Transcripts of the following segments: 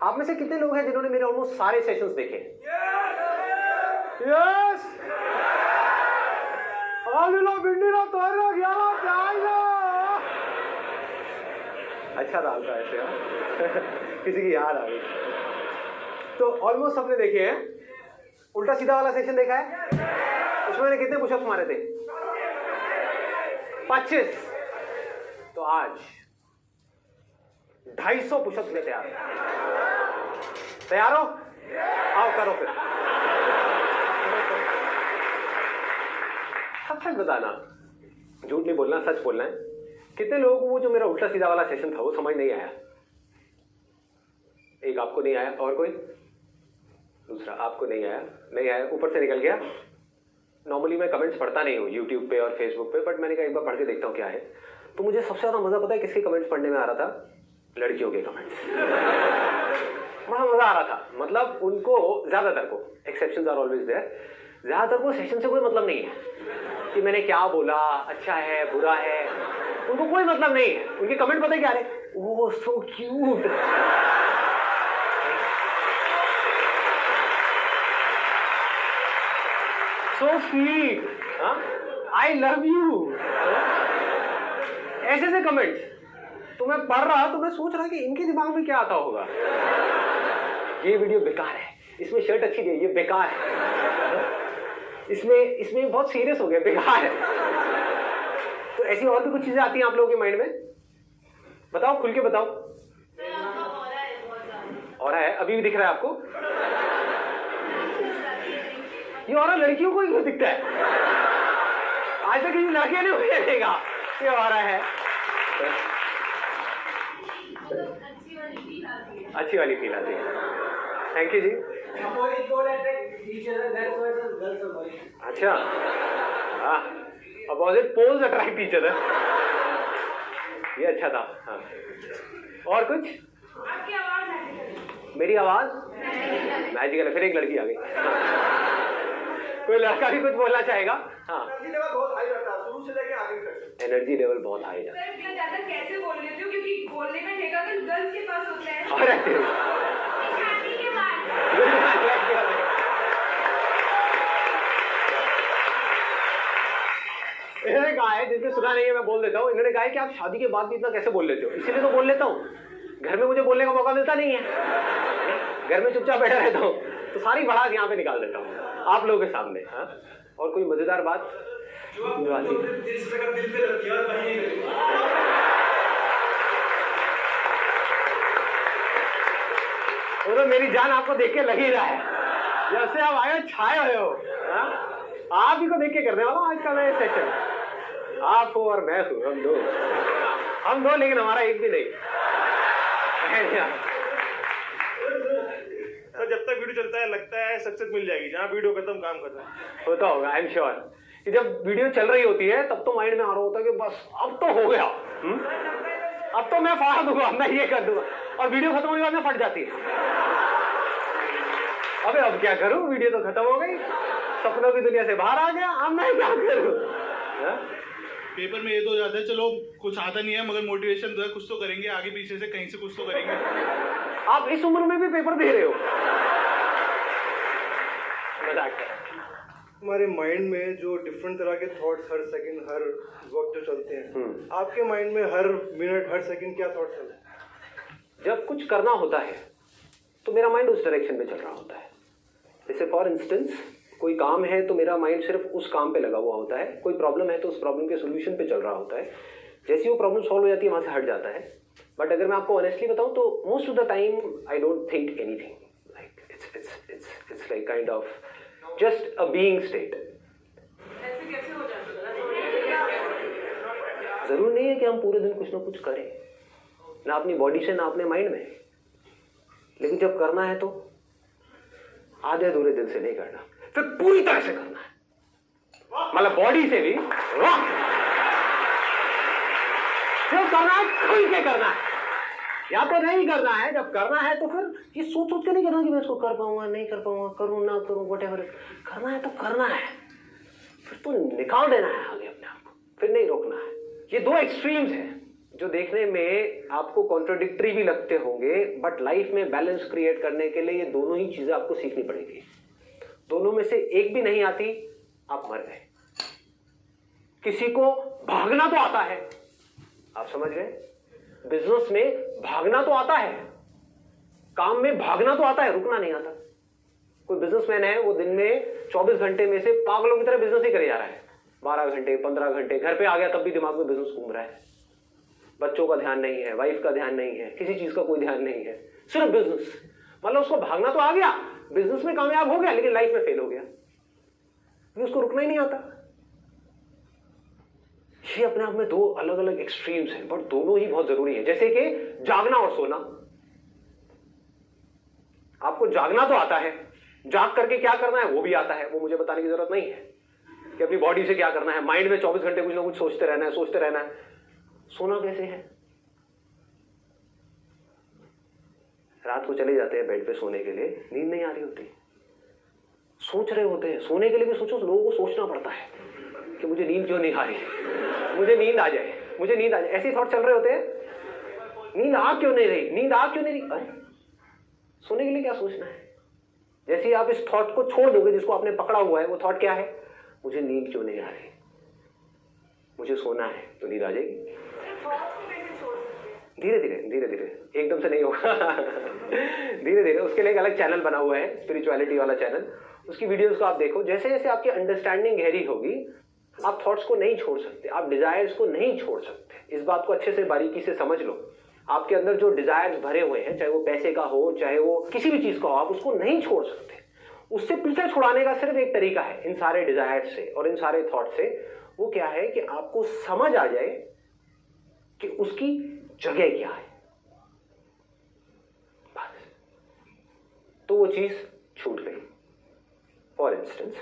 आप में से कितने लोग हैं जिन्होंने मेरे ऑलमोस्ट सारे सेशंस देखे? यस। अच्छा था आपका ऐसे किसी की याद आ गई। तो ऑलमोस्ट सबने देखे हैं। उल्टा सीधा वाला सेशन देखा है? उसमें मैंने कितने पुशअप्स मारे थे? 25। तो आज 250 पुशअप्स लेते आ रहे हैं। तैयार हो? आओ करो फिर। सच बताना, झूठ नहीं बोलना, सच बोलना है। कितने लोगों को वो जो मेरा उल्टा सीधा वाला सेशन था वो समझ नहीं आया? एक आपको नहीं आया, और कोई? दूसरा आपको नहीं आया? नहीं आया, ऊपर से निकल गया। नॉर्मली मैं कमेंट्स पढ़ता नहीं हूँ यूट्यूब पे और फेसबुक पे, बट मैंने कहा एक बार पढ़ के देखता हूँ क्या है। तो मुझे सबसे ज्यादा मजा पता है किसके कमेंट्स पढ़ने में आ रहा था? लड़कियों के कमेंट्स। बड़ा मजा आ रहा था। मतलब उनको, ज्यादातर को, एक्सेप्शंस आर ऑलवेज देयर, ज्यादातर को सेशन से कोई मतलब नहीं है कि मैंने क्या बोला, अच्छा है बुरा है, उनको कोई मतलब नहीं है। उनके कमेंट पता है क्या रहे? Oh so cute, so sweet, I love you, ऐसे से कमेंट्स। तो मैं पढ़ रहा, तो मैं सोच रहा कि इनके दिमाग में क्या आता होगा। ये वीडियो बेकार है, इसमें शर्ट अच्छी नहीं है, ये बेकार है, इसमें बहुत सीरियस हो गया, बेकार है। तो ऐसी और भी कुछ चीजें आती हैं आप लोगों के माइंड में? बताओ, खुल के बताओ। और है अभी भी दिख रहा है आपको? ये और लड़कियों को ही दिखता है? आज तक किसी लड़के ने मुझे देखा ये हो रहा है। अच्छी वाली फील आती है। थैंक यू जी। अच्छा, हाँ, opposite poles attract each other, ये अच्छा था। हाँ, और कुछ? मेरी आवाज मैजिकल है। फिर एक लड़की आ गई। कोई लड़का भी कुछ बोलना चाहेगा? हाँ, बहुत हाई रहता है शुरू से लेके आगे तक। एनर्जी लेवल बहुत हाई है। कैसे बोल लेते हो? क्योंकि बोलने में ठेका तो गर्ल्स के पास होता है। शादी के बाद इन्होंने कहा है, जिसने सुना नहीं है मैं बोल देता हूँ, इन्होंने कहा है कि आप शादी के बाद भी इतना कैसे बोल लेते हो? इसीलिए तो बोल लेता हूँ, घर में मुझे बोलने का मौका मिलता नहीं है, घर में चुपचाप बैठा रहता हूँ, तो सारी भड़ास यहाँ पे निकाल देता हूँ आप लोगों के सामने। हाँ, और कोई मजेदार बात? तो मेरी जान आपको देख के लग ही रहा है, जैसे आप आए छाए हुए हो। आप ही को देख के करने वाला आज का मैं सेशन। आप हो और मैं हूँ, हम दो, लेकिन हमारा एक भी नहीं। तो जब तक वीडियो चलता है लगता है सक्सेस मिल जाएगी, जहाँ वीडियो खत्म काम खत्म होता होगा। आई एम श्योर कि जब वीडियो चल रही होती है तब तो माइंड में आ रहा होता है कि बस अब तो हो गया, अब तो मैं फाड़ दूंगा, मैं ये कर दूंगा, और वीडियो खत्म होने के बाद में फट जाती है। अबे अब क्या करूं, वीडियो तो खत्म हो गई, सपनों की दुनिया से बाहर आ गया, अब मैं क्या करूं? पेपर में ये तो जाता है, चलो कुछ आता नहीं है मगर मोटिवेशन तो है, कुछ तो करेंगे, आगे पीछे से कहीं से कुछ तो करेंगे। आप इस उम्र में भी पेपर दे रहे हो? मजाक कर। हमारे माइंड में जो डिफरेंट तरह के थॉट्स हर सेकंड हर वक्त जो चलते हैं, आपके माइंड में हर मिनट हर सेकंड क्या थॉट्स चलते हैं? जब कुछ करना होता है तो मेरा माइंड उस डायरेक्शन में चल रहा होता है। जैसे फॉर इंस्टेंस कोई काम है तो मेरा माइंड सिर्फ उस काम पे लगा हुआ होता है, कोई प्रॉब्लम है तो उस प्रॉब्लम के सोल्यूशन पे चल रहा होता है। जैसे वो प्रॉब्लम सॉल्व हो जाती है वहां से हट जाता है। बट अगर मैं आपको ऑनेस्टली बताऊं तो most of the time I don't think anything, like it's like kind of just a being state. ऐसे कैसे हो जाता है? जरूर नहीं है कि हम पूरे दिन कुछ ना कुछ करें, ना अपनी बॉडी से ना अपने माइंड में, लेकिन जब करना है तो आधे अधूरे दिल से नहीं करना, फिर पूरी तरह से करना है, मतलब बॉडी से भी जो करना है खुल के करना है। या तो नहीं करना है, जब करना है तो फिर ये सोच सोच के नहीं करना कि मैं इसको कर पाऊंगा नहीं कर पाऊंगा, करूँ ना करूँ, व्हाटएवर। करना है तो करना है, फिर तो निकाल देना है आगे अपने आप को, फिर नहीं रोकना है। ये दो एक्सट्रीम्स हैं, जो देखने में आपको कॉन्ट्रोडिक्टरी भी लगते होंगे, बट लाइफ में बैलेंस क्रिएट करने के लिए ये दोनों ही चीजें आपको सीखनी पड़ेगी। दोनों में से एक भी नहीं आती, आप मर गए। किसी को भागना तो आता है, आप समझ गए? बिजनेस में भागना तो आता है, काम में भागना तो आता है, रुकना नहीं आता। कोई बिजनेसमैन है, वो दिन में 24 घंटे में से पागलों की तरह बिजनेस ही करे जा रहा है, 12 घंटे 15 घंटे, घर पे आ गया तब भी दिमाग में बिजनेस घूम रहा है। बच्चों का ध्यान नहीं है, वाइफ का ध्यान नहीं है, किसी चीज का कोई ध्यान नहीं है, सिर्फ बिजनेस। मतलब उसको भागना तो आ गया, बिजनेस में कामयाब हो गया, लेकिन लाइफ में फेल हो गया, क्योंकि उसको रुकना ही नहीं आता। ये अपने आप में दो अलग अलग एक्सट्रीम्स हैं, बट दोनों ही बहुत जरूरी है। जैसे कि जागना और सोना। आपको जागना तो आता है, जाग करके क्या करना है वो भी आता है, वो मुझे बताने की जरूरत नहीं है कि अपनी बॉडी से क्या करना है। माइंड में 24 घंटे कुछ ना कुछ सोचते रहना है, सोचते रहना है। सोना कैसे है? रात को चले जाते हैं बेड पे सोने के लिए, नींद नहीं आ रही होती, सोच रहे होते हैं। सोने के लिए भी सोचो, लोगों को सोचना पड़ता है कि मुझे नींद क्यों नहीं आ रही, मुझे नींद आ जाए, मुझे नींद आ जाए, ऐसे थॉट चल रहे होते हैं। नींद आ क्यों नहीं रही, नींद आ क्यों नहीं रही? अरे सोने के लिए क्या सोचना है? जैसे ही आप इस थॉट को छोड़ दोगे जिसको आपने पकड़ा हुआ है, वो थॉट क्या है? मुझे नींद क्यों नहीं आ रही, मुझे सोना है, तो नींद आ जाएगी। धीरे धीरे धीरे धीरे, एकदम से नहीं होगा धीरे धीरे। उसके लिए एक अलग चैनल बना हुआ है, स्पिरिचुअलिटी वाला चैनल, उसकी वीडियोस को आप देखो। जैसे जैसे आपकी अंडरस्टैंडिंग गहरी होगी, आप थॉट्स को नहीं छोड़ सकते, आप डिजायर्स को नहीं छोड़ सकते। इस बात को अच्छे से बारीकी से समझ लो। आपके अंदर जो डिजायर्स भरे हुए हैं, चाहे वो पैसे का हो, चाहे वो किसी भी चीज का हो, आप उसको नहीं छोड़ सकते। उससे पीछा छुड़ाने का सिर्फ एक तरीका है, इन सारे डिजायर्स से और इन सारे थॉट से। वो क्या है कि आपको समझ आ जाए कि उसकी जगह क्या है, बस। तो वो चीज छूट गई। फॉर इंस्टेंस,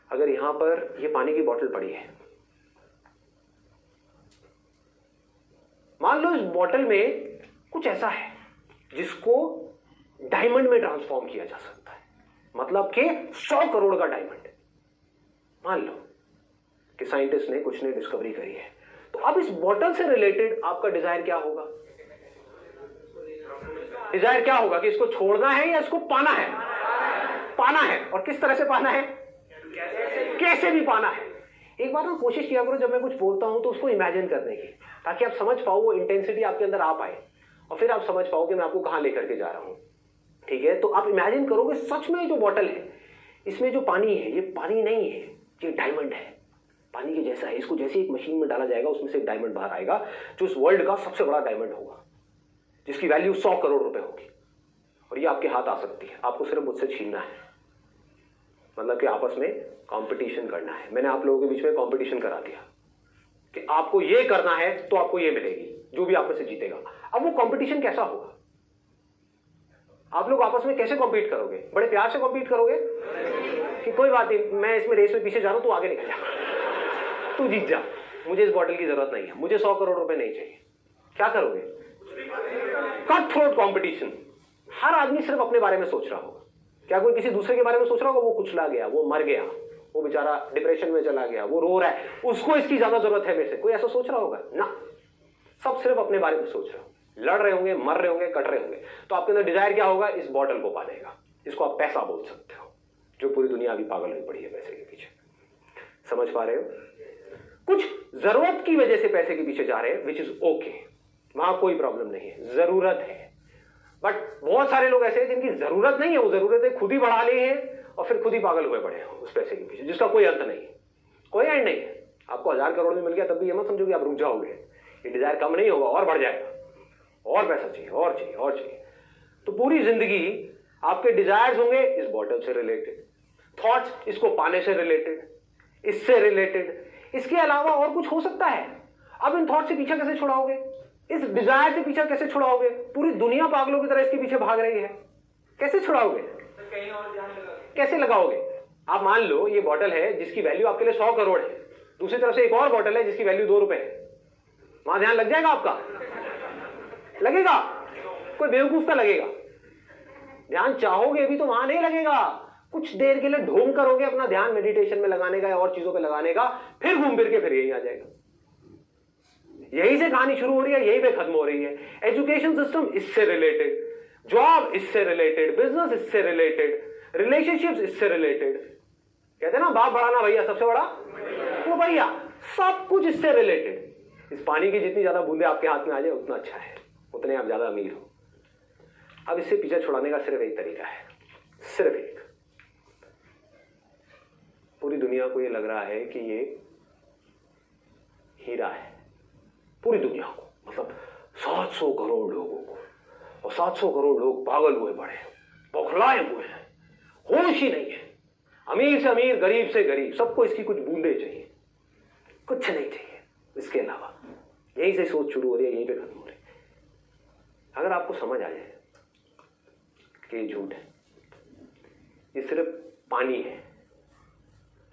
अगर यहां पर ये पानी की बोतल पड़ी है, मान लो इस बोतल में कुछ ऐसा है जिसको डायमंड में ट्रांसफॉर्म किया जा सकता है, मतलब कि 100 करोड़ का डायमंड। मान लो कि साइंटिस्ट ने कुछ ने डिस्कवरी करी है, तो अब इस बोतल से रिलेटेड आपका डिजायर क्या होगा? डिजायर क्या होगा कि इसको छोड़ना है या इसको पाना है? पाना है। और किस तरह से पाना है? कैसे भी पाना है। एक बार ना कोशिश किया करो जब मैं कुछ बोलता हूं तो उसको इमेजिन करने की, ताकि आप समझ पाओ, वो इंटेंसिटी आपके अंदर आ पाए, और फिर आप समझ पाओ कि मैं आपको कहां लेकर के जा रहा हूं। ठीक है? तो आप इमेजिन करोगे सच में जो बोतल है, इसमें जो पानी है, ये पानी नहीं है, ये डायमंड है, पानी के जैसा है। इसको जैसे एक मशीन में डाला जाएगा, उसमें से एक डायमंड बाहर आएगा, जो इस वर्ल्ड का सबसे बड़ा डायमंड होगा, जिसकी वैल्यू 100 करोड़ रुपए होगी। और ये आपके हाथ आ सकती है, आपको सिर्फ मुझसे छीनना है। मतलब कि आपस में कंपटीशन करना है। मैंने आप लोगों के बीच में कंपटीशन करा दिया कि आपको ये करना है तो आपको ये मिलेगी, जो भी आप में से जीतेगा। अब वो कंपटीशन कैसा होगा? आप लोग आपस में कैसे कॉम्पीट करोगे? बड़े प्यार से कॉम्पीट करोगे कि कोई बात नहीं, मैं इसमें रेस में पीछे जा रहा हूं, तू आगे निकल जा, तू जीत जा, मुझे इस बॉटल की जरूरत नहीं है, मुझे 100 करोड़ रुपए नहीं चाहिए। क्या करोगे? Cut throat competition. हर आदमी सिर्फ अपने बारे में सोच रहा होगा। क्या कोई किसी दूसरे के बारे में सोच रहा होगा? वो कुचला गया, वो मर गया, वो बेचारा डिप्रेशन में चला गया, वो रो रहा है, उसको इसकी ज्यादा जरूरत है मेरे से, कोई ऐसा सोच रहा होगा? ना, सब सिर्फ अपने बारे में सोच रहे हो। लड़ रहे होंगे, मर रहे होंगे, कट रहे होंगे। तो आपके अंदर डिजायर क्या होगा? इस बॉटल को पाने का। इसको आप पैसा बोल सकते हो, जो पूरी दुनिया अभी पागल हुई पड़ी है पैसे के पीछे। समझ पा रहे हो? कुछ जरूरत की वजह से पैसे के पीछे जा रहे हैं, विच इज ओके, वहां कोई प्रॉब्लम नहीं है, जरूरत है। बट बहुत सारे लोग ऐसे हैं जिनकी जरूरत नहीं है, वो जरूरतें खुद ही बढ़ा लिए हैं और फिर खुद ही पागल हुए पड़े हैं उस पैसे के पीछे, जिसका कोई अंत नहीं है, कोई एंड नहीं है। आपको 1000 करोड़ में मिल गया तब भी ये मत समझो कि आप रुक जाओगे, ये डिजायर कम नहीं होगा, और बढ़ जाएगा, और पैसा चाहिए, और चाहिए, और चाहिए। तो पूरी जिंदगी आपके डिजायर्स होंगे इस बॉटल से रिलेटेड, थॉट्स इसको पाने से रिलेटेड, इससे रिलेटेड, इसके अलावा और कुछ हो सकता है। अब इन थॉट से पीछा कैसे छुड़ाओगे? इस डिजायर से पीछा कैसे छुड़ाओगे? पूरी दुनिया पागलों की तरह इसके पीछे भाग रही है, कैसे छुड़ाओगे? कैसे लगाओगे? आप मान लो ये बॉटल है जिसकी वैल्यू आपके लिए 100 करोड़ है, दूसरी तरफ से एक और बॉटल है जिसकी वैल्यू 2 रुपए है। वहां ध्यान लग जाएगा आपका? लगेगा? कोई बेवकूफ का लगेगा। ध्यान चाहोगे भी तो वहां नहीं लगेगा। कुछ देर के लिए ढोंग करोगे अपना ध्यान मेडिटेशन में लगाने का या और चीजों पे लगाने का, फिर घूम फिर के फिर यही आ जाएगा। यहीं से कहानी शुरू हो रही है, यहीं पे खत्म हो रही है। एजुकेशन सिस्टम इससे रिलेटेड, जॉब इससे रिलेटेड, बिजनेस इससे रिलेटेड, रिलेशनशिप्स इससे रिलेटेड। कहते हैं ना बाप बड़ा ना भैया, सबसे बड़ा वो भैया, सब कुछ इससे रिलेटेड। इस पानी की जितनी ज्यादा बूंदे आपके हाथ में आ जाए उतना अच्छा है, उतने आप ज्यादा अमीर हो। अब इससे पीछे छुड़ाने का सिर्फ एक तरीका है, सिर्फ एक। पूरी दुनिया को ये लग रहा है कि ये हीरा है, पूरी दुनिया को, मतलब 700 करोड़ लोगों को, और 700 करोड़ लोग पागल हुए पड़े, बौखलाए हुए हैं, होश ही नहीं है। अमीर से अमीर, गरीब से गरीब, सबको इसकी कुछ बूंदे चाहिए, कुछ नहीं चाहिए इसके अलावा। यहीं से सोच शुरू हो रही है, यहीं पे खत्म हो रही है। अगर आपको समझ आ जाए कि ये झूठ है, ये सिर्फ पानी है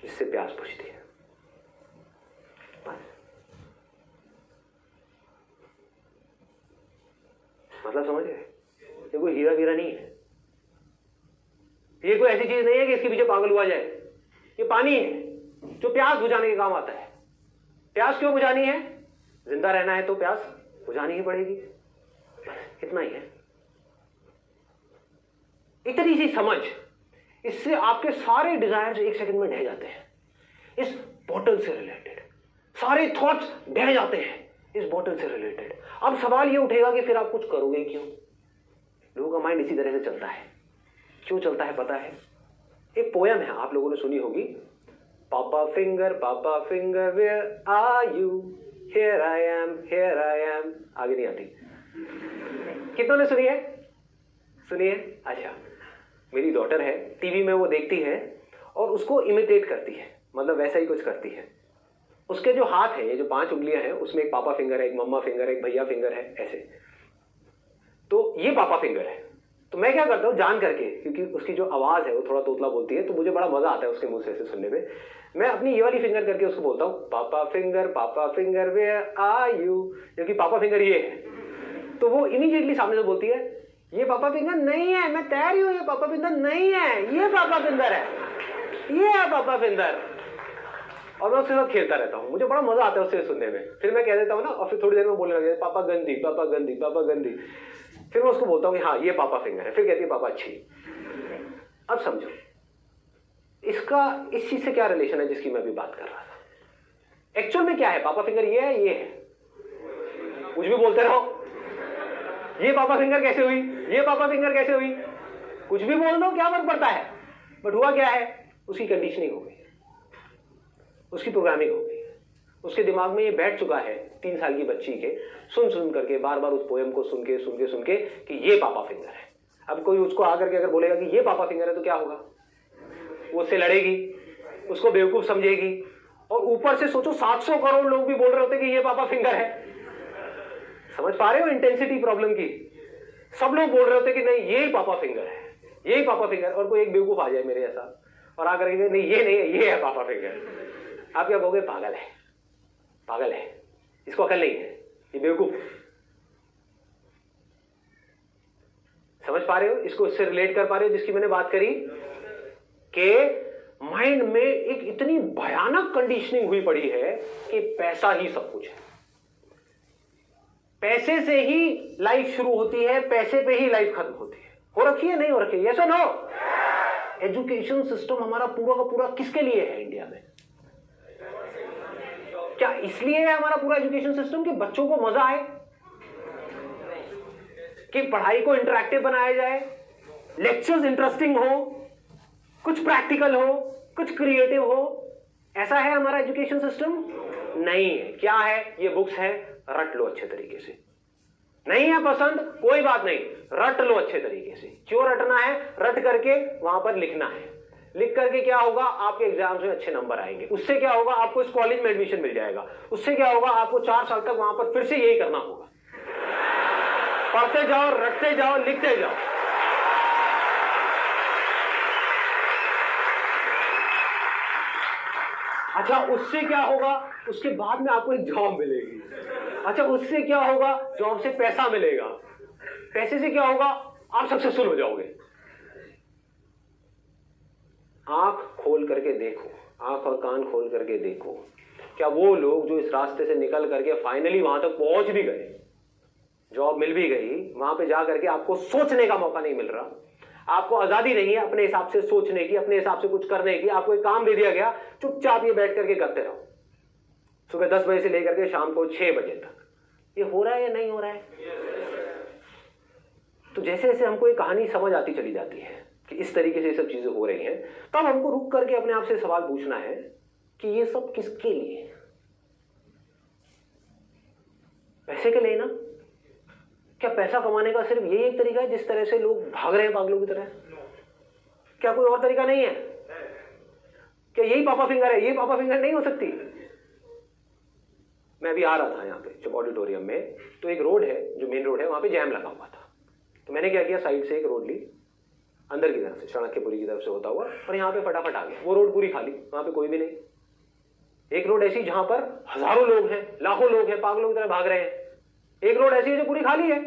जिससे प्यास बुझती है, मतलब समझ गए? ये कोई हीरा वीरा नहीं है, ये कोई ऐसी चीज नहीं है कि इसके पीछे पागल हुआ जाए। ये पानी है जो प्यास बुझाने के काम आता है। प्यास क्यों बुझानी है? जिंदा रहना है तो प्यास बुझानी ही पड़ेगी, इतना ही है। इतनी सी समझ, इससे आपके सारे डिजायर्स एक सेकंड में ढह जाते हैं। इस बॉटल से रिलेटेड सारे थॉट्स ढह जाते हैं, इस बॉटल से रिलेटेड। अब सवाल ये उठेगा कि फिर आप कुछ करोगे क्यों? लोगों का माइंड इसी तरह से चलता है। क्यों चलता है पता है? एक पोयम है, आप लोगों ने सुनी होगी, papa finger where are you, here I am. आगे नहीं आती। कितनों ने सुनी है? सुनिए। अच्छा, मेरी डॉटर है, टीवी में वो देखती है और उसको इमिटेट करती है, मतलब वैसा ही कुछ करती है। उसके जो हाथ है, ये जो 5 उंगलियां हैं, उसमें एक पापा फिंगर है, एक मम्मा फिंगर है, एक भैया फिंगर है, ऐसे। तो ये पापा फिंगर है। तो मैं क्या करता हूँ जान करके, क्योंकि उसकी जो आवाज है वो थोड़ा तोतला बोलती है, तो मुझे बड़ा मजा आता है उसके मुंह से ऐसे सुनने में। मैं अपनी ये वाली फिंगर करके उसको बोलता हूँ पापा फिंगर वेयर आर यू, क्योंकि पापा फिंगर ये है। तो वो इमीडिएटली सामने से बोलती है ये पापा फिंगर नहीं है, मैं तैयार ही हूँ, ये पापा फिंगर नहीं है, ये पापा फिंगर है, ये है पापा फिंगर। और मैं उसके साथ खेलता रहता हूँ, मुझे बड़ा मजा आता है उससे सुनने में। फिर मैं कह देता हूँ ना, और फिर थोड़ी देर में बोलने लगे पापा गंदी, पापा गंदी, पापा गंदी। फिर मैं उसको बोलता हूँ कि हाँ ये पापा फिंगर है, फिर कहती है पापा अच्छी। अब समझो इसका इस चीज से क्या रिलेशन है जिसकी मैं भी बात कर रहा था। एक्चुअल में क्या है? पापा फिंगर ये है, ये है, कुछ भी बोलते रहो। ये पापा फिंगर कैसे हुई, ये पापा फिंगर कैसे हुई, कुछ भी बोल दो, क्या फर्क पड़ता है। बट हुआ क्या है, उसकी कंडीशनिंग हो गई, उसकी प्रोग्रामिंग हो गई। उसके दिमाग में ये बैठ चुका है 3 साल की बच्ची के, सुन करके बार बार उस पोएम को सुन के कि ये पापा फिंगर है। अब कोई उसको आकर के अगर बोलेगा कि ये पापा फिंगर है तो क्या होगा? वो उससे लड़ेगी, उसको बेवकूफ समझेगी। और ऊपर से सोचो 700 करोड़ लोग भी बोल रहे होते कि ये पापा फिंगर है। समझ पा रहे हो इंटेंसिटी प्रॉब्लम की? सब लोग बोल रहे होते कि नहीं यही पापा फिंगर है, यही पापा फिंगर। और कोई एक बेवकूफ आ जाए मेरे जैसा और आकर के नहीं ये नहीं है, ये है पापा फिंगर। आप क्या कहोगे? पागल है, पागल है, इसको अकल नहीं है, ये बेवकूफ। समझ पा रहे हो? इसको इससे रिलेट कर पा रहे हो जिसकी मैंने बात करी कि माइंड में एक इतनी भयानक कंडीशनिंग हुई पड़ी है कि पैसा ही सब कुछ है। पैसे से ही लाइफ शुरू होती है, पैसे पे ही लाइफ खत्म होती है। हो रखी है, नहीं हो रखी है? यस और नो? एजुकेशन सिस्टम हमारा पूरा का पूरा किसके लिए है इंडिया में? क्या इसलिए है हमारा पूरा एजुकेशन सिस्टम कि बच्चों को मजा आए, कि पढ़ाई को इंटरैक्टिव बनाया जाए, लेक्चर्स इंटरेस्टिंग हो, कुछ प्रैक्टिकल हो, कुछ क्रिएटिव हो? ऐसा है हमारा एजुकेशन सिस्टम? नहीं है। क्या है? ये बुक्स है, रट लो अच्छे तरीके से। नहीं है पसंद, कोई बात नहीं, रट लो अच्छे तरीके से। क्यों रटना है? रट करके वहां पर लिखना है। लिख करके क्या होगा? आपके एग्जाम्स में अच्छे नंबर आएंगे। उससे क्या होगा? आपको इस कॉलेज में एडमिशन मिल जाएगा। उससे क्या होगा? आपको 4 साल तक वहां पर फिर से यही करना होगा, पढ़ते जाओ, रटते जाओ, लिखते जाओ। अच्छा, उससे क्या होगा? उसके बाद में आपको एक जॉब मिलेगी। अच्छा, उससे क्या होगा? जॉब से पैसा मिलेगा। पैसे से क्या होगा? आप सक्सेसफुल हो जाओगे। आंख खोल करके देखो, आंख और कान खोल करके देखो क्या वो लोग जो इस रास्ते से निकल करके फाइनली वहां तक पहुंच भी गए, जॉब मिल भी गई, वहां पे जा करके आपको सोचने का मौका नहीं मिल रहा, आपको आजादी नहीं है अपने हिसाब से सोचने की, अपने हिसाब से कुछ करने की, आपको एक काम दे दिया गया, चुपचाप ये बैठ करके करते रहो सुबह 10 बजे से लेकर के शाम को 6 बजे तक। ये हो रहा है या नहीं हो रहा है? तो जैसे जैसे हमको ये कहानी समझ आती चली जाती है कि इस तरीके से ये सब चीजें हो रही हैं, तब हमको रुक करके अपने आप से सवाल पूछना है कि ये सब किसके लिए? पैसे के लिए ना? क्या पैसा कमाने का सिर्फ यही एक तरीका है जिस तरह से लोग भाग रहे हैं पागलों की तरह? क्या कोई और तरीका नहीं है? क्या यही पापा फिंगर है? ये पापा फिंगर नहीं हो सकती। मैं अभी आ रहा था यहाँ पे जब ऑडिटोरियम में, तो एक रोड है जो मेन रोड है, वहां पे जैम लगा हुआ था। तो मैंने क्या किया, साइड से एक रोड ली अंदर की तरफ से, चाणक्यपुरी की तरफ से होता हुआ, और यहाँ पे फटाफट आ गया। वो रोड पूरी खाली, वहां पे कोई भी नहीं। एक रोड ऐसी जहां पर हजारों लोग हैं, लाखों लोग हैं, पागलों की तरह भाग रहे हैं। एक रोड ऐसी है जो पूरी खाली है,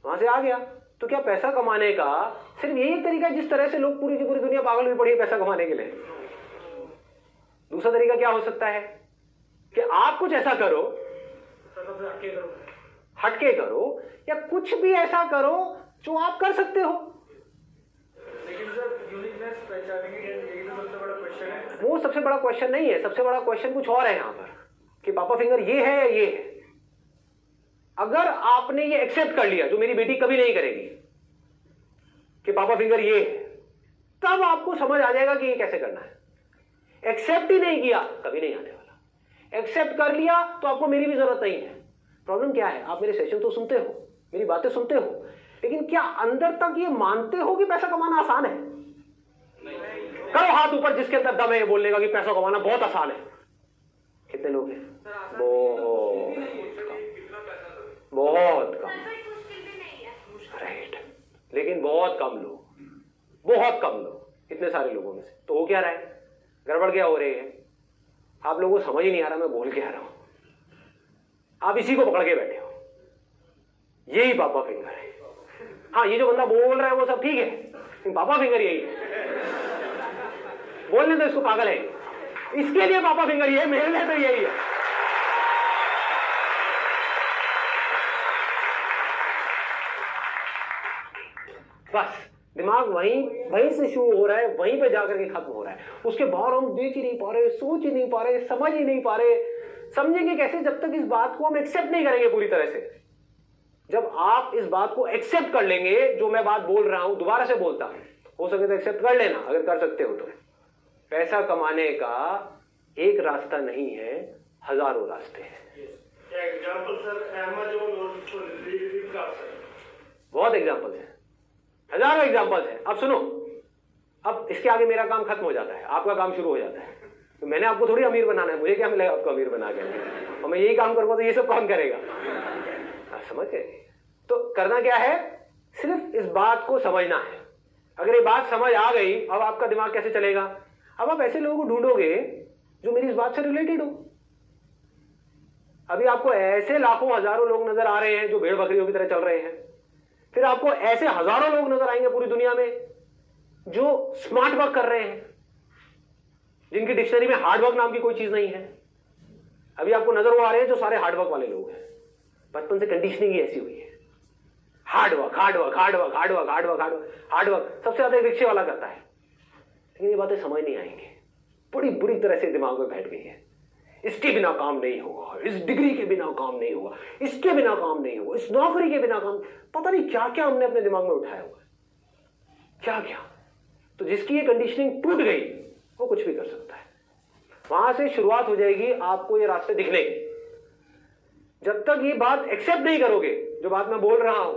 वहां से आ गया। तो क्या पैसा कमाने का सिर्फ यही एक तरीका है जिस तरह से लोग पूरी की पूरी दुनिया पागल हुई पड़ी है पैसा कमाने के लिए? दूसरा तरीका क्या हो सकता है कि आप कुछ ऐसा करो, हटके करो, या कुछ भी ऐसा करो जो आप कर सकते हो। लेकिन सर यूनिकनेस पहचानेंगे, यही तो सबसे बड़ा क्वेश्चन है। वो सबसे बड़ा क्वेश्चन नहीं है, सबसे बड़ा क्वेश्चन कुछ और है यहाँ पर कि पापा फिंगर ये है या ये है। अगर आपने ये एक्सेप्ट कर लिया, जो मेरी बेटी कभी नहीं करेगी, कि पापा फिंगर ये है, तब आपको समझ आ जाएगा कि ये कैसे करना है। एक्सेप्ट ही नहीं किया, कभी नहीं आने वाला। एक्सेप्ट कर लिया तो आपको मेरी भी जरूरत नहीं है। प्रॉब्लम क्या है, आप मेरे सेशन तो सुनते हो, मेरी बातें सुनते हो, लेकिन क्या अंदर तक ये मानते हो कि पैसा कमाना आसान है? करो हाथ ऊपर जिसके अंदर दम है ये बोलने का कि पैसा कमाना बहुत आसान है। कितने लोग हैं? बहुत कम। राइट, लेकिन बहुत कम लोग, बहुत कम लोग, इतने सारे लोगों में से। तो हो क्या रहा है, गड़बड़ क्या हो रही है? आप लोगों को समझ ही नहीं आ रहा मैं बोल के आ रहा हूं। आप इसी को पकड़ के बैठे हो, यही पापा फिंगर है। हाँ, ये जो बंदा बोल रहा है वो सब ठीक है, लेकिन पापा फिंगर यही है। बोलने तो इसको पागल है, इसके लिए पापा फिंगर ये है, मेरे लिए तो यही है। बस दिमाग वहीं से शुरू हो रहा है, वहीं पे जाकर के खत्म हो रहा है। उसके बाहर हम देख ही नहीं पा रहे, सोच ही नहीं पा रहे, समझ ही नहीं पा रहे। समझेंगे कैसे जब तक इस बात को हम एक्सेप्ट नहीं करेंगे पूरी तरह से। जब आप इस बात को एक्सेप्ट कर लेंगे, जो मैं बात बोल रहा हूं दोबारा से बोलता हूं, हो सके तो एक्सेप्ट कर लेना अगर कर सकते हो तो। पैसा कमाने का एक रास्ता नहीं है, हजारों रास्ते हैं। एग्जांपल सर, अमेज़न और बहुत एग्जांपल है, हजारों एग्जांपल्स हैं। अब सुनो, अब इसके आगे मेरा काम खत्म हो जाता है, आपका काम शुरू हो जाता है। तो मैंने आपको थोड़ी अमीर बनाना है, मुझे क्या मिलेगा आपको अमीर बना के? और मैं यही काम करूंगा तो ये सब कौन करेगा? आप समझ गए? तो करना क्या है, सिर्फ इस बात को समझना है। अगर ये बात समझ आ गई, अब आपका दिमाग कैसे चलेगा? अब आप ऐसे लोगों को ढूंढोगे जो मेरी इस बात से रिलेटेड हो। अभी आपको ऐसे लाखों हजारों लोग नजर आ रहे हैं जो भेड़ बकरियों की तरह चल रहे हैं, फिर आपको ऐसे हजारों लोग नजर आएंगे पूरी दुनिया में जो स्मार्ट वर्क कर रहे हैं, जिनकी डिक्शनरी में हार्ड वर्क नाम की कोई चीज नहीं है। अभी आपको नजर वो आ रहे हैं जो सारे हार्ड वर्क वाले लोग हैं, बचपन से कंडीशनिंग ही ऐसी हुई है। Hard work, hard work, hard work, hard work, hard work, hard work, hard work सबसे ज्यादा रिक्शे वाला करता है। लेकिन ये बातें समझ नहीं आएंगी, बड़ी बुरी तरह से दिमाग में बैठ गई है। इसके बिना काम नहीं होगा, इस डिग्री के बिना काम नहीं होगा, इसके बिना काम नहीं होगा, इस नौकरी के बिना काम, पता नहीं क्या क्या हमने अपने दिमाग में उठाया हुआ है, क्या क्या। तो जिसकी ये कंडीशनिंग टूट गई वो कुछ भी कर सकता है। वहां से शुरुआत हो जाएगी आपको ये रास्ते दिखने की। जब तक ये बात एक्सेप्ट नहीं करोगे, जो बात मैं बोल रहा हूं,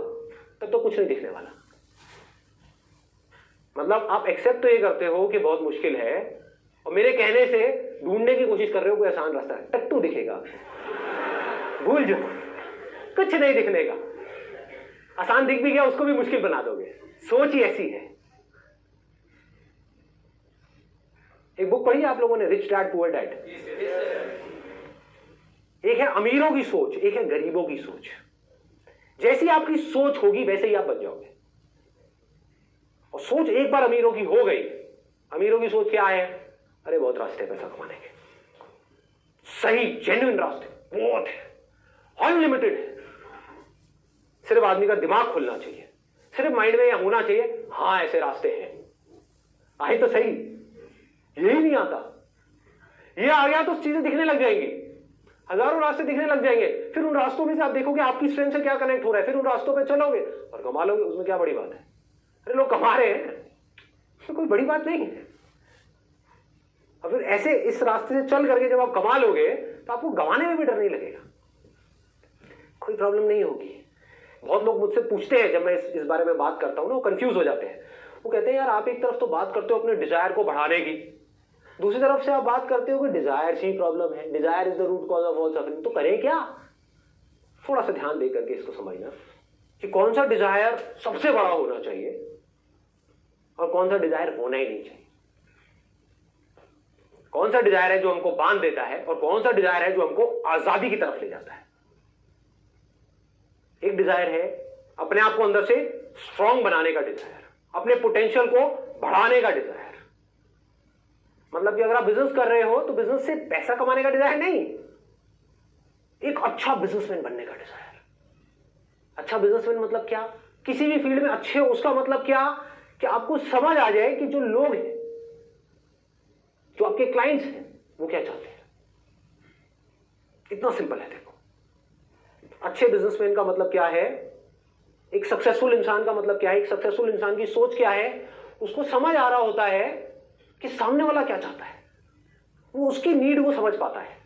तब तो कुछ नहीं दिखने वाला। मतलब आप एक्सेप्ट तो ये करते हो कि बहुत मुश्किल है, और मेरे कहने से ढूंढने की कोशिश कर रहे हो कोई आसान रास्ता है। टट्टू दिखेगा, भूल जाओ, कुछ नहीं दिखने का। आसान दिख भी गया उसको भी मुश्किल बना दोगे, सोच ही ऐसी है। एक बुक पढ़ी है आप लोगों ने, रिच डैड पुअर डैड? एक है अमीरों की सोच, एक है गरीबों की सोच। जैसी आपकी सोच होगी वैसे ही आप बन जाओगे। और सोच एक बार अमीरों की हो गई, अमीरों की सोच क्या है? अरे बहुत रास्ते पैसा कमाने के, सही जेन्युइन रास्ते बहुत है, अनलिमिटेड है। सिर्फ आदमी का दिमाग खुलना चाहिए, सिर्फ माइंड में यह होना चाहिए हाँ ऐसे रास्ते हैं। आए तो सही, यही नहीं आता, ये आ गया तो चीजें दिखने लग जाएंगी, हजारों रास्ते दिखने लग जाएंगे। फिर उन रास्तों में से आप देखोगे आपकी स्ट्रेंथ से क्या कनेक्ट हो रहा है, फिर उन रास्तों पे चलोगे और कमा लोगे। उसमें क्या बड़ी बात है? अरे लोग कमा रहे हैं, उसमें कोई बड़ी बात नहीं है। और फिर ऐसे इस रास्ते से चल करके जब आप कमा लोगे तो आपको गंवाने में भी डर नहीं लगेगा, कोई प्रॉब्लम नहीं होगी। बहुत लोग मुझसे पूछते हैं जब मैं इस बारे में बात करता हूं ना, वो कंफ्यूज हो जाते हैं। वो कहते हैं यार आप एक तरफ तो बात करते हो अपने डिजायर को बढ़ाने की, दूसरी तरफ से आप बात करते हो कि डिजायर ही प्रॉब्लम है, desire is the root cause of all suffering. तो करें क्या? थोड़ा सा ध्यान दे करके इसको समझना कि कौन सा डिजायर सबसे बड़ा होना चाहिए और कौन सा डिजायर होना ही नहीं चाहिए। कौन सा डिजायर है जो हमको बांध देता है और कौन सा डिजायर है जो हमको आजादी की तरफ ले जाता है। एक डिजायर है अपने आप को अंदर से स्ट्रांग बनाने का डिजायर, अपने पोटेंशियल को बढ़ाने का डिजायर। मतलब कि अगर आप बिजनेस कर रहे हो तो बिजनेस से पैसा कमाने का डिजायर नहीं, एक अच्छा बिजनेसमैन बनने का डिजायर। अच्छा बिजनेसमैन मतलब क्या? किसी भी फील्ड में अच्छे हो, उसका मतलब क्या कि आपको समझ आ जाए कि जो लोग हैं, जो आपके क्लाइंट्स हैं, वो क्या चाहते हैं। इतना सिंपल है। देखो, अच्छे बिजनेसमैन का मतलब क्या है, एक सक्सेसफुल इंसान का मतलब क्या है, एक सक्सेसफुल इंसान की सोच क्या है। उसको समझ आ रहा होता है कि सामने वाला क्या चाहता है, वो उसकी नीड वो समझ पाता है।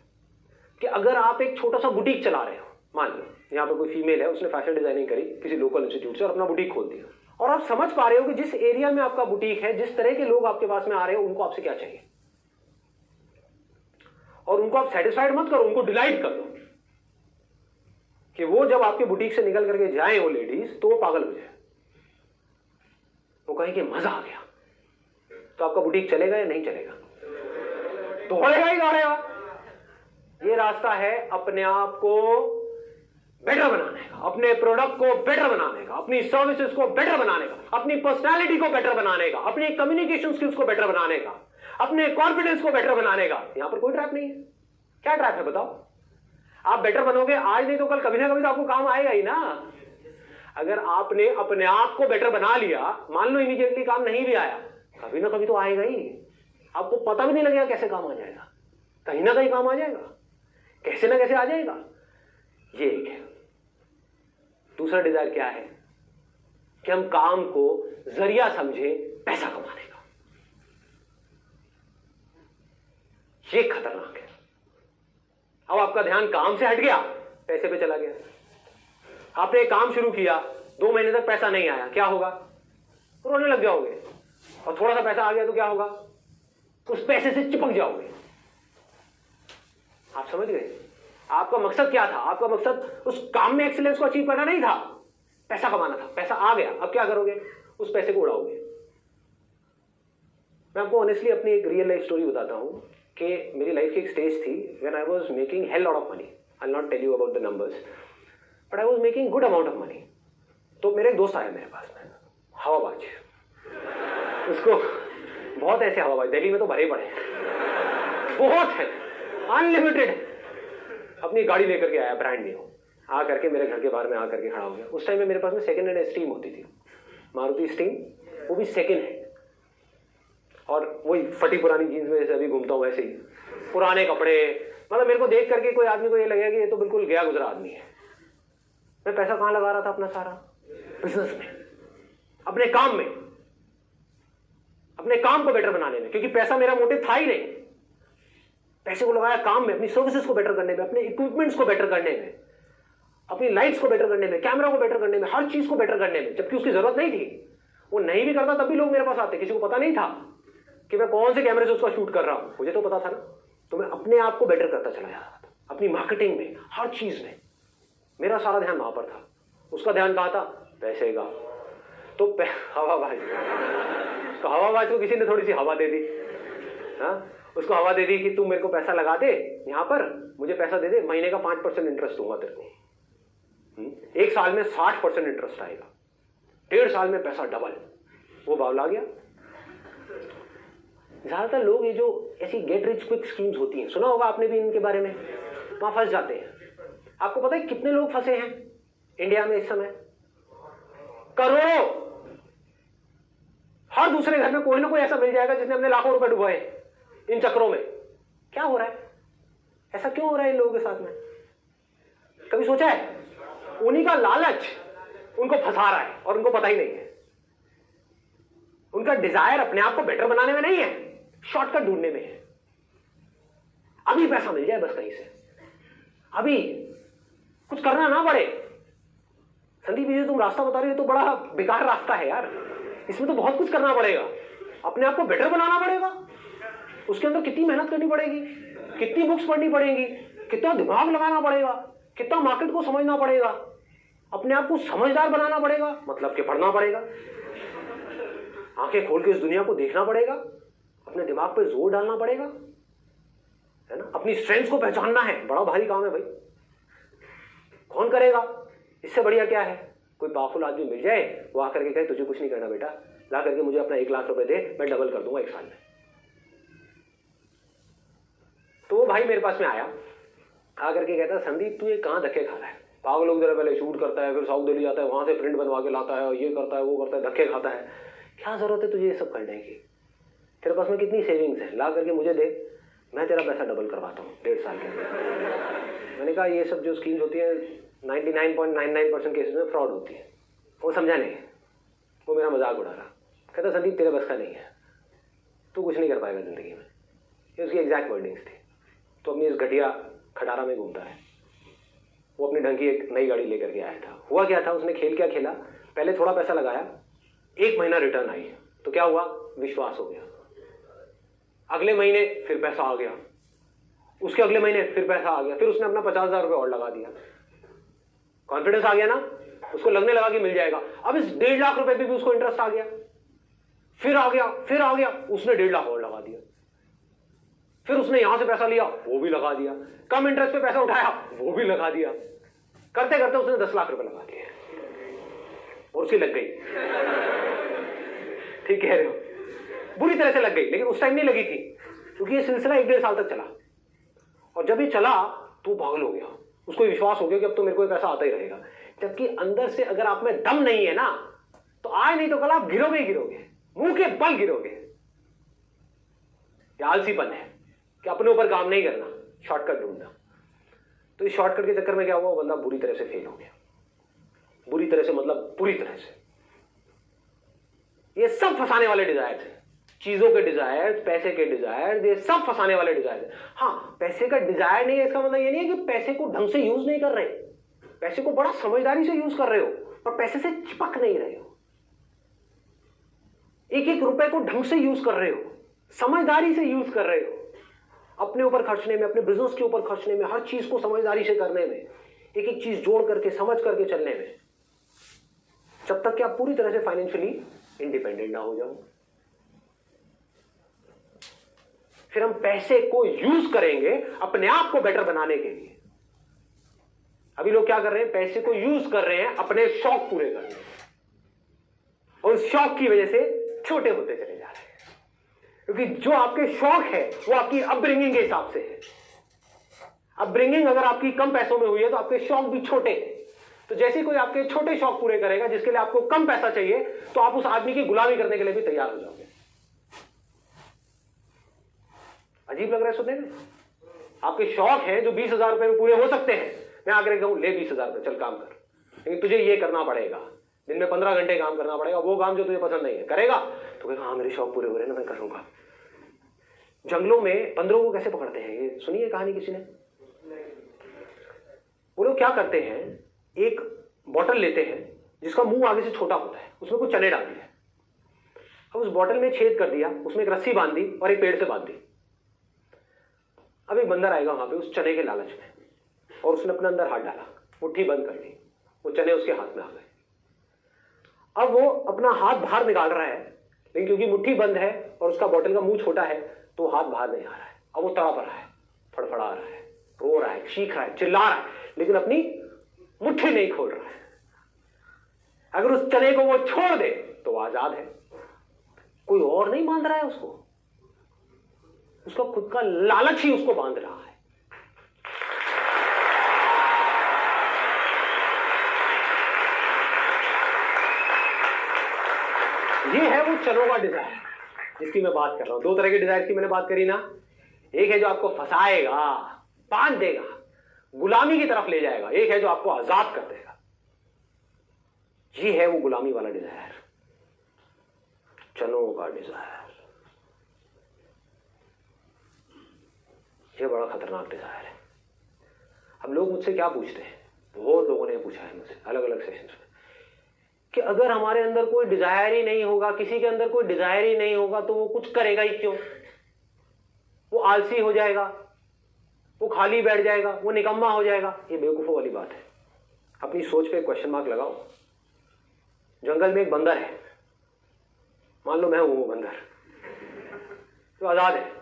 कि अगर आप एक छोटा सा बुटीक चला रहे हो, मान लो यहां पर कोई फीमेल है, उसने फैशन डिजाइनिंग करी किसी लोकल इंस्टीट्यूट से और अपना बुटीक खोल दिया, और आप समझ पा रहे हो कि जिस एरिया में आपका बुटीक है, जिस तरह के लोग आपके पास में आ रहे हो, उनको आपसे क्या चाहिए, और उनको आप सेटिस्फाइड मत करो, उनको डिलाइट कर दो कि वो जब आपके बुटीक से निकल करके जाए वो लेडीज, तो वो पागल हो जाए, वो कहें कि मजा आ गया। तो आपका बुटीक चलेगा या नहीं चलेगा? दौड़ेगा ही दौड़ेगा। ये रास्ता है अपने आप को बेटर बनाने का, अपने प्रोडक्ट को बेटर बनाने का, अपनी सर्विसेज को बेटर बनाने का, अपनी पर्सनालिटी को बेटर बनाने का, अपनी कम्युनिकेशन स्किल्स को बेटर बनाने का, अपने कॉन्फिडेंस को बेटर बनाने का। यहां पर कोई ट्रैप नहीं है। क्या ट्रैप है बताओ? आप बेटर बनोगे आज, नहीं तो कल कभी ना कभी तो आपको काम आएगा ही ना। अगर आपने अपने आप को बेटर बना लिया, मान लो इमीडिएटली काम नहीं भी आया, कभी ना कभी तो आएगा ही। आपको पता भी नहीं लगेगा कैसे काम आ जाएगा, कहीं ना कहीं काम आ जाएगा, कैसे ना कैसे आ जाएगा। ये एक है। दूसरा डिजायर क्या है कि हम काम को जरिया समझे पैसा कमाने का। ये खतरनाक है। अब आपका ध्यान काम से हट गया, पैसे पे चला गया। आपने एक काम शुरू किया, 2 महीने तक पैसा नहीं आया, क्या होगा? रोने लग जाओगे। और थोड़ा सा पैसा आ गया तो क्या होगा? उस पैसे से चिपक जाओगे। आप समझ गए? आपका मकसद क्या था? आपका मकसद उस काम में एक्सीलेंस को अचीव करना नहीं था, पैसा कमाना था। पैसा आ गया, अब क्या करोगे? उस पैसे को उड़ाओगे। मैं आपको ऑनेस्टली अपनी एक रियल लाइफ स्टोरी बताता हूं कि मेरी लाइफ की एक स्टेज थी when I was making hell lot of money. I will not tell you about the numbers, but I was making good amount of money. तो मेरे एक दोस्त आया मेरे पास में, हवाबाज। उसको बहुत ऐसे हवाबाज दिल्ली में तो भरे पड़े हैं, बहुत है, अनलिमिटेड। अपनी गाड़ी लेकर के आया, ब्रांड न्यू, आ करके मेरे घर के बाहर में आ करके खड़ा हो गया। उस टाइम में मेरे पास में सेकंड हैंड स्टीम होती थी, मारुति स्टीम, वो भी सेकंड हैंड, और वही फटी पुरानी जीन्स में जैसे अभी घूमता हूँ वैसे ही, पुराने कपड़े। मतलब मेरे को देख करके कोई आदमी को ये लगेगा कि ये तो बिल्कुल गया गुजरा आदमी है। मैं पैसा कहां लगा रहा था अपना? सारा बिजनेस में, अपने काम में, अपने काम को बेटर बनाने में, क्योंकि पैसा मेरा मोटिव था ही नहीं। पैसे को लगाया काम में, अपनी सर्विसेज को बेटर करने में, अपने इक्विपमेंट्स को बेटर करने में, अपनी लाइट्स को बेटर करने में, कैमरा को बेटर करने में, हर चीज को बेटर करने में, जबकि उसकी जरूरत नहीं थी। वो नहीं भी करता तब भी लोग मेरे पास आते, किसी को पता नहीं था कि मैं कौन से कैमरे से उसका शूट कर रहा हूं, मुझे तो पता था ना। तो मैं अपने आप को बेटर करता चला जा रहा था, अपनी मार्केटिंग में, हर चीज में। मेरा सारा ध्यान वहां पर था, उसका ध्यान कहां था? पैसे का। तो हवाबाज, तो हवाबाज को किसी ने थोड़ी सी हवा दे दी। हाँ, उसको हवा दे दी कि तू मेरे को पैसा लगा दे यहां पर, मुझे पैसा दे दे, महीने का 5% इंटरेस्ट दूंगा तेरे को। 1 साल में 60% इंटरेस्ट आएगा, 1.5 साल में पैसा डबल। वो बावला गया। ज्यादातर लोग ये जो ऐसी गेट रिच क्विक स्कीम्स होती हैं, सुना होगा आपने भी इनके बारे में, वहां फंस जाते हैं। आपको पता है कितने लोग फंसे हैं इंडिया में इस समय? करोड़ों। हर दूसरे घर में कोई ना कोई ऐसा मिल जाएगा जिसने अपने लाखों रुपए डुबाए इन चक्रों में। क्या हो रहा है? ऐसा क्यों हो रहा है इन लोगों के साथ में? कभी सोचा है? उन्हीं का लालच उनको फंसा रहा है और उनको पता ही नहीं है। उनका डिजायर अपने आप को बेटर बनाने में नहीं है, शॉर्टकट ढूंढने में है। अभी पैसा मिल जाए बस कहीं से, अभी कुछ करना ना पड़े। संदीप जी तुम रास्ता बता रहे हो तो बड़ा बेकार रास्ता है यार, इसमें तो बहुत कुछ करना पड़ेगा, अपने आप को बेटर बनाना पड़ेगा, उसके अंदर कितनी मेहनत करनी पड़ेगी, कितनी बुक्स पढ़नी पड़ेंगी, कितना दिमाग लगाना पड़ेगा, कितना मार्केट को समझना पड़ेगा, अपने आप को समझदार बनाना पड़ेगा, मतलब कि पढ़ना पड़ेगा, आंखें खोल के इस दुनिया को देखना पड़ेगा, अपने दिमाग पे जोर डालना पड़ेगा, है ना, अपनी स्ट्रेंथ को पहचानना है। बड़ा भारी काम है भाई, कौन करेगा? इससे बढ़िया क्या है, कोई पावरफुल आदमी मिल जाए, वो आकर के कहे तुझे कुछ नहीं करना बेटा, ला करके मुझे अपना 1 लाख रुपए दे, मैं डबल कर दूंगा 1 साल में। तो वो भाई मेरे पास में आया, आकर के कहता संदीप तू ये कहां धक्के खा रहा है? पागल लोग जरा पहले शूट करता है, फिर साउथ दिल्ली जाता है, वहां से प्रिंट बनवा के लाता है, ये करता है वो करता है, धक्के खाता है, क्या जरूरत है तुझे ये सब करने की? तेरे पास में कितनी सेविंग्स है, ला करके मुझे दे, मैं तेरा पैसा डबल करवाता हूँ 1.5 साल के अंदर। मैंने कहा ये सब जो स्कीम्स होती है 99.99% केसेस में फ्रॉड होती है। वो समझा नहीं, वो मेरा मजाक उड़ा रहा। कहता संदीप तेरे बस का नहीं है, तू कुछ नहीं कर पाएगा जिंदगी में। ये उसकी एग्जैक्ट वर्डिंग्स थी। तो अपनी इस घटिया खटारा में घूमता है। वो अपनी ढंग की एक नई गाड़ी लेकर के आया था। हुआ क्या था, उसने खेल क्या खेला, पहले थोड़ा पैसा लगाया, 1 महीना रिटर्न आई, तो क्या हुआ, विश्वास हो गया। अगले महीने फिर पैसा आ गया, उसके अगले महीने फिर पैसा आ गया, फिर उसने अपना 50,000 रुपये और लगा दिया। कॉन्फिडेंस आ गया ना, उसको लगने लगा कि मिल जाएगा। अब इस 1.5 लाख रुपए पे भी उसको इंटरेस्ट आ गया, फिर आ गया, फिर आ गया, उसने 1.5 लाख और लगा दिया। फिर उसने यहां से पैसा लिया, वो भी लगा दिया, कम इंटरेस्ट पे पैसा उठाया, वो भी लगा दिया। करते करते उसने 10 लाख रुपए लगा दिए और उसकी लग गई। ठीक कह रहे हो, बुरी तरह से लग गई, लेकिन उस टाइम नहीं लगी थी, क्योंकि ये सिलसिला 1-1.5 साल तक चला। और जब ये चला तो पागल हो गया, उसको विश्वास हो गया कि अब तो मेरे को पैसा आता ही रहेगा। जबकि अंदर से अगर आप में दम नहीं है ना, तो आज नहीं तो कल आप गिरोगे ही गिरोगे, मुंह के बल गिरोगे। ये आलसीपन है कि अपने ऊपर काम नहीं करना, शॉर्टकट ढूंढना। तो इस शॉर्टकट के चक्कर में क्या हुआ, बंदा बुरी तरह से फेल हो गया। बुरी तरह से मतलब पूरी तरह से। ये सब फंसाने वाले डिजायर थे, चीजों के डिजायर, पैसे के डिजायर, ये सब फंसाने वाले डिजायर थे। हाँ, पैसे का डिजायर नहीं है, इसका मतलब ये नहीं है कि पैसे को ढंग से यूज नहीं कर रहे, पैसे को बड़ा समझदारी से यूज कर रहे हो, और पैसे से चिपक नहीं रहे हो। 1-1 रुपए को ढंग से यूज कर रहे हो, समझदारी से यूज कर रहे हो, अपने ऊपर खर्चने में, अपने बिजनेस के ऊपर खर्चने में, हर चीज को समझदारी से करने में, एक एक चीज जोड़ करके समझ करके चलने में, जब तक कि आप पूरी तरह से फाइनेंशियली इंडिपेंडेंट ना हो जाओ। फिर हम पैसे को यूज करेंगे अपने आप को बेटर बनाने के लिए। अभी लोग क्या कर रहे हैं, पैसे को यूज कर रहे हैं अपने शौक पूरे करने, और उस शौक की वजह से छोटे होते चले जा रहे हैं। क्योंकि जो आपके शौक है वो आपकी अपब्रिंगिंग के हिसाब से है। अपब्रिंगिंग अगर आपकी कम पैसों में हुई है तो आपके शौक भी छोटे हैं। तो जैसे कोई आपके छोटे शौक पूरे करेगा जिसके लिए आपको कम पैसा चाहिए, तो आप उस आदमी की गुलामी करने के लिए भी तैयार हो जाओगे। अजीब लग रहा है सुनने में? आपके शौक हैं जो 20,000 रुपए में पूरे हो सकते हैं, मैं आकर कहूं ले 20,000 रुपए, चल काम कर, लेकिन तुझे ये करना पड़ेगा, दिन में 15 घंटे काम करना पड़ेगा, वो काम जो तुझे पसंद नहीं है करेगा, तो कहेगा हाँ मेरे शौक पूरे हो रहे हैं ना, मैं करूंगा। जंगलों में बंदरों को कैसे पकड़ते हैं, ये सुनिए कहानी किसी ने। वो लोग क्या करते हैं, एक बॉटल लेते हैं जिसका मुंह आगे से छोटा होता है, उसमें कुछ चने डाल दिए, अब उस बॉटल में छेद कर दिया, उसमें एक रस्सी बांध दी और एक पेड़ से बांध दी। अब एक बंदर आएगा वहां पे उस चने के लालच में, और उसने अपने अंदर हाथ डाला, मुट्ठी बंद कर दी, वो चने उसके हाथ में आ गए। अब वो अपना हाथ बाहर निकाल रहा है, लेकिन क्योंकि मुट्ठी बंद है और उसका बॉटल का मुंह छोटा है तो हाथ बाहर नहीं आ रहा है। अब वो तड़प रहा है, फड़फड़ा रहा है, रो रहा है, चीख रहा है, चिल्ला रहा है, लेकिन अपनी मुट्ठी नहीं खोल रहा है। अगर उस चने को वो छोड़ दे तो वो आजाद है, कोई और नहीं बांध रहा है उसको, उसका खुद का लालच ही उसको बांध रहा है। ये है वो चनों का डिजायर जिसकी मैं बात कर रहा हूं। दो तरह के डिजायर की मैंने बात करी ना। एक है जो आपको फंसाएगा, बांध देगा, गुलामी की तरफ ले जाएगा। एक है जो आपको आजाद कर देगा। ये है वो गुलामी वाला डिजायर, चनों का डिजायर। ये बड़ा खतरनाक डिजायर है। अब लोग मुझसे क्या पूछते हैं, बहुत लोगों ने पूछा है मुझसे अलग अलग सेशंस में, कि अगर हमारे अंदर कोई डिजायर ही नहीं होगा, किसी के अंदर कोई डिजायर ही नहीं होगा, तो वो कुछ करेगा ही क्यों? वो आलसी हो जाएगा, वो खाली बैठ जाएगा, वो निकम्मा हो जाएगा। ये बेवकूफों वाली बात है। अपनी सोच पे क्वेश्चन मार्क लगाओ। जंगल में एक बंदर है, मान लो मैं हूं वो बंदर, तो आजाद है।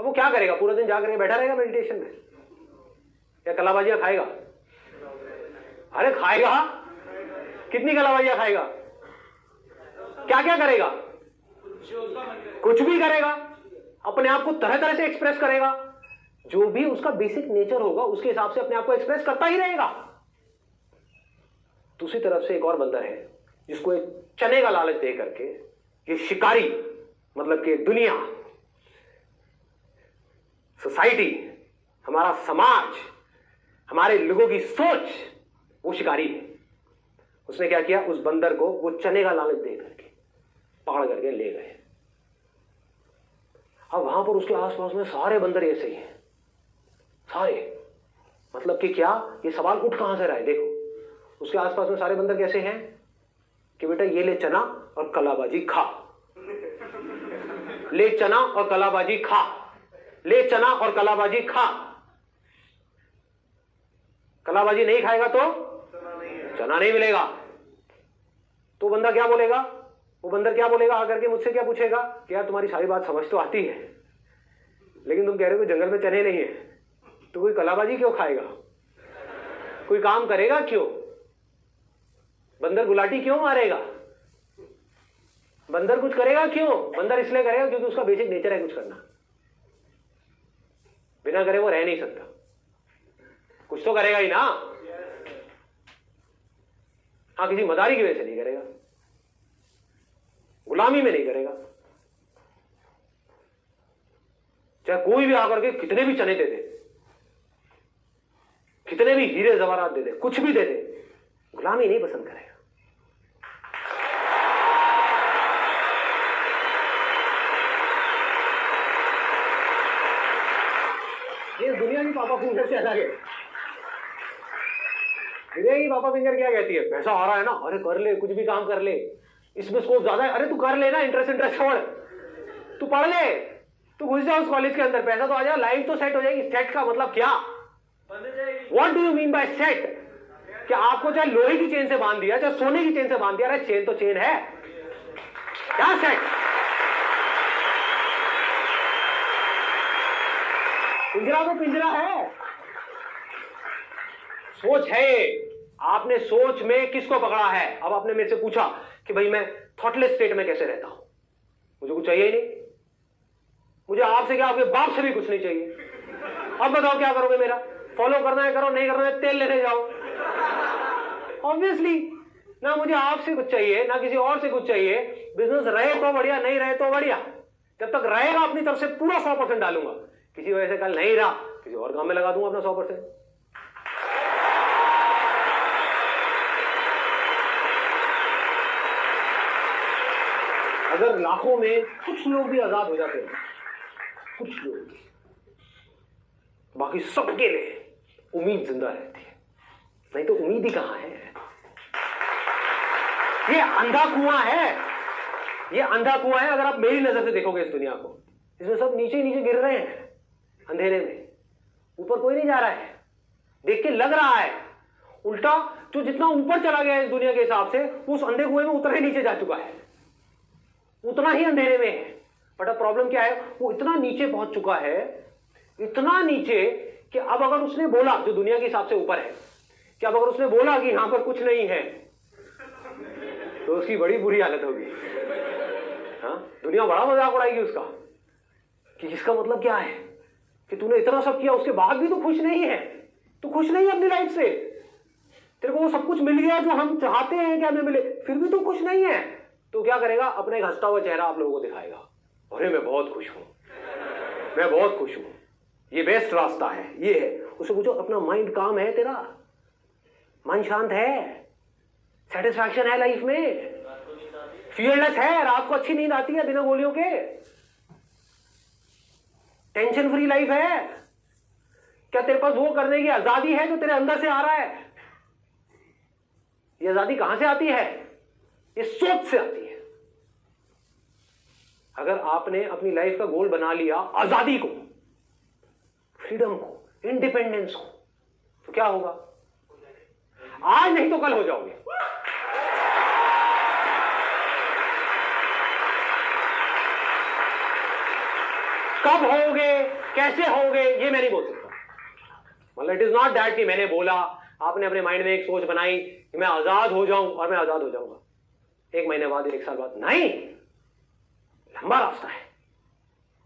अब वो क्या करेगा? पूरा दिन जाकर बैठा रहेगा मेडिटेशन में, या कलाबाजियां खाएगा? अरे खाएगा, कितनी कलाबाजियां खाएगा? क्या क्या करेगा? कुछ भी करेगा, अपने आप को तरह तरह से एक्सप्रेस करेगा। जो भी उसका बेसिक नेचर होगा उसके हिसाब से अपने आप को एक्सप्रेस करता ही रहेगा। दूसरी तरफ से एक और बंदर है जिसको एक चने का लालच दे करके ये शिकारी, मतलब कि दुनिया, सोसाइटी, हमारा समाज, हमारे लोगों की सोच, वो शिकारी है। उसने क्या किया? उस बंदर को वो चने का लालच दे करके पकड़ करके ले गए। अब वहां पर उसके आसपास में सारे बंदर ऐसे ही हैं, सारे। मतलब कि क्या? ये सवाल उठ कहां से रहा है? देखो, उसके आसपास में सारे बंदर कैसे हैं कि बेटा ये ले चना और कलाबाजी खा, ले चना और कलाबाजी खा, ले चना और कलाबाजी खा। कलाबाजी नहीं खाएगा तो चना नहीं मिलेगा। तो बंदा क्या बोलेगा? वो बंदर क्या बोलेगा आकर के मुझसे? क्या पूछेगा कि यार तुम्हारी सारी बात समझ तो आती है, लेकिन तुम कह रहे हो जंगल में चने नहीं है, तो कोई कलाबाजी क्यों खाएगा? कोई काम करेगा क्यों? बंदर गुलाटी क्यों मारेगा? बंदर कुछ करेगा क्यों? बंदर इसलिए करेगा क्योंकि उसका बेसिक नेचर है कुछ करना। बिना करे वो रह नहीं सकता, कुछ तो करेगा ही ना। हाँ, किसी मदारी की वजह से नहीं करेगा, गुलामी में नहीं करेगा। चाहे कोई भी आकर के कितने भी चने दे दे, कितने भी हीरे जवाहरात दे दे, कुछ भी दे दे, गुलामी नहीं पसंद करेगा। ये दुनिया की पापा फिंगर से अलग है। दुनिया की पापा फिंगर क्या कहती है? पैसा आ रहा है ना, अरे कर ले, कुछ भी काम कर ले, इसमें स्कोप ज्यादा है, अरे तू कर ले ना, इंटरेस्ट छोड़, तू पढ़ ले, तू घुस जा उस कॉलेज के अंदर, पैसा तो आ जाएगा, लाइफ तो सेट हो जाएगी। सेट का मतलब क्या? What do you mean by set? कि आपको चाहे लोहे की चेन से बांध दिया, चाहे सोने की चेन से बांध दिया, अरे चेन तो चेन है, क्या सेट? पिंजरा तो पिंजरा है। सोच है, आपने सोच में किसको पकड़ा है? अब आपने मेरे से पूछा कि भाई मैं थॉटलेस स्टेट में कैसे रहता हूं, मुझे कुछ चाहिए ही नहीं, मुझे आपसे क्या, आपके बाप से भी कुछ नहीं चाहिए। अब बताओ क्या करोगे? मेरा फॉलो करना है करो, नहीं करना है तेल लेने जाओ। ऑब्वियसली ना मुझे आपसे कुछ चाहिए ना किसी और से कुछ चाहिए। बिजनेस रहे तो बढ़िया, नहीं रहे तो बढ़िया। जब तक रहेगा अपनी तरफ से पूरा 100% डालूंगा। किसी वजह से कल नहीं रहा, किसी और काम में लगा दूंगा अपना 100%। अगर लाखों में कुछ लोग भी आजाद हो जाते हैं, कुछ लोग, बाकी सबके लिए उम्मीद जिंदा रहती है। नहीं तो उम्मीद ही कहां है? ये अंधा कुआं है, ये अंधा कुआं है। अगर आप मेरी नजर से देखोगे इस दुनिया को, इसमें सब नीचे नीचे गिर रहे हैं अंधेरे में, ऊपर कोई नहीं जा रहा है। देख के लग रहा है उल्टा, जो जितना ऊपर चला गया इस दुनिया के हिसाब से, उस अंधे कुएं में उतना ही नीचे जा चुका है, उतना ही अंधेरे में है। बट अब प्रॉब्लम क्या है? वो इतना नीचे पहुंच चुका है, इतना नीचे कि अब अगर उसने बोला, जो दुनिया के हिसाब से ऊपर है, कि अब अगर उसने बोला कि यहां पर कुछ नहीं है, तो उसकी बड़ी बुरी हालत होगी। हाँ, दुनिया बड़ा मजाक उड़ाएगी उसका। कि इसका मतलब क्या है कि तूने इतना सब किया उसके बाद भी तू खुश नहीं है, तू खुश नहीं है अपनी लाइफ से, तेरे को वो सब कुछ मिल गया जो हम चाहते हैं कि हमें मिले, फिर भी तू खुश नहीं है, तो क्या करेगा? अपना एक हंसता हुआ चेहरा आप लोगों को दिखाएगा, अरे मैं बहुत खुश हूं, मैं बहुत खुश हूं, ये बेस्ट रास्ता है, ये है। उससे पूछो अपना माइंड काम है, तेरा मन शांत है, सेटिस्फैक्शन है लाइफ में, फियरलेस है, रात को अच्छी नींद आती है बिना गोलियों के, टेंशन फ्री लाइफ है, क्या तेरे पास वो करने की आजादी है जो तेरे अंदर से आ रहा है? ये आजादी कहां से आती है? ये सोच से आती है। अगर आपने अपनी लाइफ का गोल बना लिया आजादी को, फ्रीडम को, इंडिपेंडेंस को, तो क्या होगा? आज नहीं तो कल हो जाओगे। कब होगे, कैसे होगे, ये मैं नहीं बोल सकता। मतलब इट इज नॉट दैट कि मैंने बोला, आपने अपने माइंड में एक सोच बनाई कि मैं आजाद हो जाऊं और मैं आजाद हो जाऊंगा 1 महीने बाद, 1 साल बाद, नहीं। लंबा रास्ता है,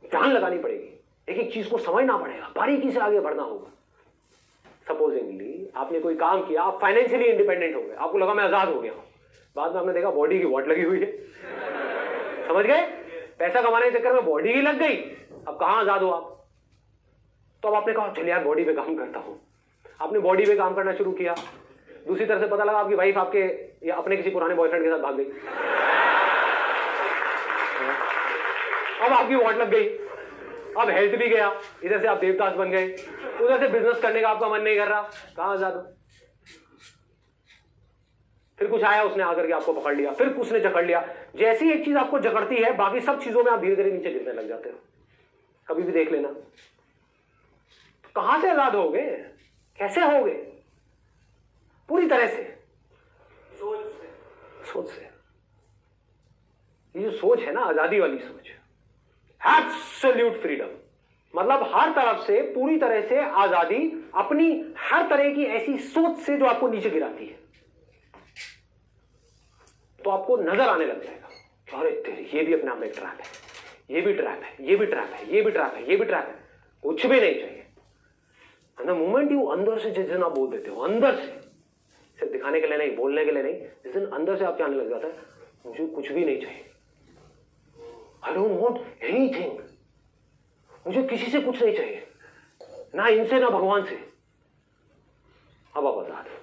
जान लगानी पड़ेगी, एक एक चीज को समझना पड़ेगा, बारीकी से आगे बढ़ना होगा। सपोजिंगली आपने कोई काम किया, आप फाइनेंशियली इंडिपेंडेंट हो गए, आपको लगा मैं आजाद हो गया हूं, बाद में आपने देखा बॉडी की वॉट लगी हुई है, समझ गए? पैसा कमाने के चक्कर में बॉडी ही लग गई, अब कहां आजाद हो आप? तो अब आपने कहा चलिए यार बॉडी पे काम करता हूं, आपने बॉडी पे काम करना शुरू किया, दूसरी तरफ से पता लगा आपकी वाइफ आपके या अपने किसी पुराने बॉयफ्रेंड के साथ भाग गई, अब आपकी वॉट लग गई, अब हेल्थ भी गया, इधर से आप देवदास बन गए, उधर से बिजनेस करने का आपका मन नहीं कर रहा, कहां आजाद हो? फिर कुछ आया, उसने आकर के आपको पकड़ लिया, फिर उसने जकड़ लिया। जैसी एक चीज आपको जकड़ती है, बाकी सब चीजों में आप धीरे धीरे नीचे गिरने लग जाते हो। कभी भी देख लेना, कहां से आजाद होगे, कैसे होगे? पूरी तरह से सोच से। ये जो सोच है ना, आजादी वाली सोच, एब्सोल्यूट फ्रीडम, मतलब हर तरफ से पूरी तरह से आजादी, अपनी हर तरह की ऐसी सोच से जो आपको नीचे गिराती है, तो आपको नजर आने लग जाएगा अरे तेरी, ये भी अपने आप में एक ट्रैप है, ये भी ट्रैप है, ये भी ट्रैप है, ये भी ट्रैप है, ये भी ट्रैप है, कुछ भी नहीं चाहिए। द मोमेंट यू अंदर से जिस दिन आप बोल देते हो, अंदर से, सिर्फ दिखाने के लिए नहीं, बोलने के लिए नहीं, जिस दिन अंदर से आप जानने लग जाता है मुझे कुछ भी नहीं चाहिए, आई डोंट वॉन्ट एनीथिंग, मुझे किसी से कुछ नहीं चाहिए, ना इनसे ना भगवान से, अब आप आजाद हो।